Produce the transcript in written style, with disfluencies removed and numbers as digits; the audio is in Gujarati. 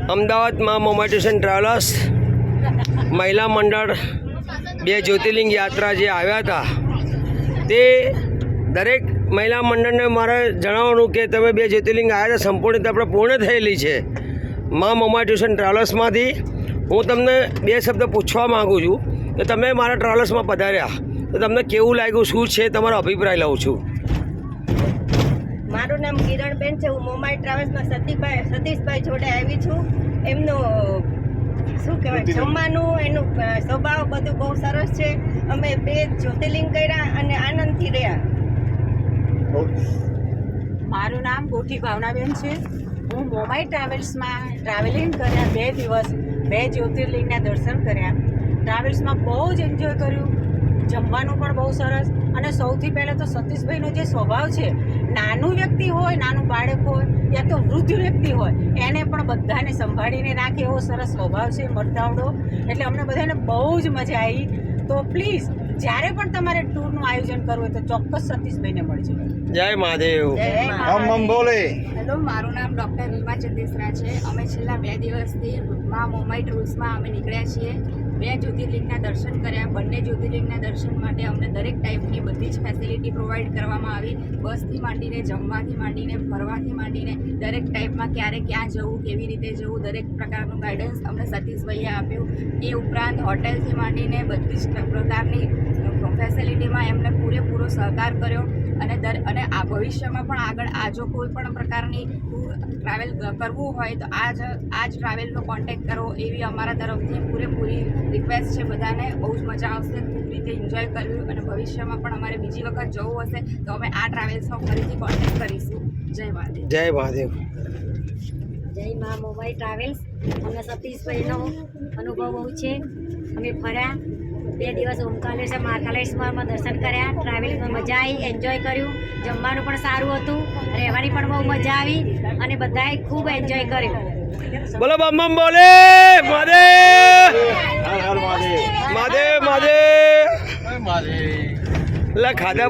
અમદાવાદમાં મોમેન્ટેશન ટ્રાવેલર્સ મહિલા મંડળ 2 જ્યોતિર્લિંગ યાત્રા જે આવ્યા હતા તે દરેક મહિલા મંડળને મારે જણાવવાનું કે તમે 2 જ્યોતિર્લિંગ આવ્યા હતા, સંપૂર્ણ આપણે પૂર્ણ થયેલી છે. મોમેન્ટેશન ટ્રાવેલર્સમાંથી હું તમને 2 શબ્દ પૂછવા માગું છું કે તમે મારા ટ્રાવેલર્સમાં પધાર્યા તો તમને કેવું લાગ્યું, શું છે તમારો અભિપ્રાય લઉં છું. મારું નામ કિરણબેન છે. હું મોમાઈ ટ્રાવેલ્સમાં સતીશભાઈ જોડે આવી છું. એમનું શું કહેવાય, જમવાનું, એનું સ્વભાવ બધું બહુ સરસ છે. અમે 2 જ્યોતિર્લિંગ કર્યા અને આનંદથી રહ્યા. મારું નામ ગોઠી ભાવનાબેન છે. હું મોમાઈ ટ્રાવેલ્સમાં ટ્રાવેલિંગ કર્યા 2 દિવસ, 2 જ્યોતિર્લિંગના દર્શન કર્યા. ટ્રાવેલ્સમાં બહુ જ એન્જોય કર્યું. જમવાનું પણ બહુ સરસ. અને સૌથી પહેલાં તો સતીશભાઈનો જે સ્વભાવ છે, નાનું વ્યક્તિ હોય, નાનું બાળક હોય યા તો વૃદ્ધ વ્યક્તિ હોય, એને પણ બધાને સંભાળીને રાખે એવો સરસ સ્વભાવ છે, મરતાવડો. એટલે અમને બધાને બહુ જ મજા આવી. તો પ્લીઝ જ્યારે પણ તમારે ટૂરનું આયોજન કરવું હોય તો ચોક્કસ સતીશભાઈને મળજો. જય મહાદેવ. હેલો, મારું નામ ડૉક્ટર રીમા ચંદેસરા છે. અમે છેલ્લા 2 દિવસથી મોમાઈ ટૂર્સમાં અમે નીકળ્યા છીએ. 2 જ્યોતિર્લિંગના દર્શન કર્યા. બંને જ્યોતિર્લિંગના દર્શન માટે અમને દરેક ટાઈપની બધી જ ફેસિલિટી પ્રોવાઈડ કરવામાં આવી. બસથી માંડીને, જમવાથી માંડીને, ફરવાથી માંડીને દરેક ટાઈપમાં ક્યારે ક્યાં જવું, કેવી રીતે જવું, દરેક પ્રકારનું ગાઈડન્સ અમને સતીશભાઈએ આપ્યું. એ ઉપરાંત હોટેલથી માંડીને બધી જ પ્રકારની ફેસિલિટીમાં એમને પૂરેપૂરો સહકાર કર્યો. અને આ ભવિષ્યમાં પણ આગળ જો કોઈ પણ પ્રકારની ટ્રાવેલ કરવું હોય તો આ જ ટ્રાવેલનો કોન્ટેક્ટ કરો એવી અમારા તરફથી પૂરેપૂરી રિક્વેસ્ટ છે બધાને. બહુ જ મજા આવશે, ખૂબ રીતે એન્જોય કર્યું. અને ભવિષ્યમાં પણ અમારે બીજી વખત જવું હશે તો અમે આ ટ્રાવેલ્સનો ફરીથી કોન્ટેક્ટ કરીશું. જય મહાદેવ. જય મહાદેવ. જય મા મોમાઈ ટ્રાવેલ્સ. અમને સતીશભાઈનો અનુભવ બહુ છે. અમે ફર્યા 2 દિવસ ઓમકારેશ્વર મહાકાલેશ્વરમાં દર્શન કર્યા. ટ્રાવેલિંગમાં મજા આવી, એન્જોય કર્યું. જમવાનું પણ સારું હતું, રહેવાની પણ બહુ મજા આવી અને બધાએ ખૂબ એન્જોય કર્યું. બોલો બમ બમ બોલે મહાદેવ. મહાદેવ મહાદેવ. લા ખાધા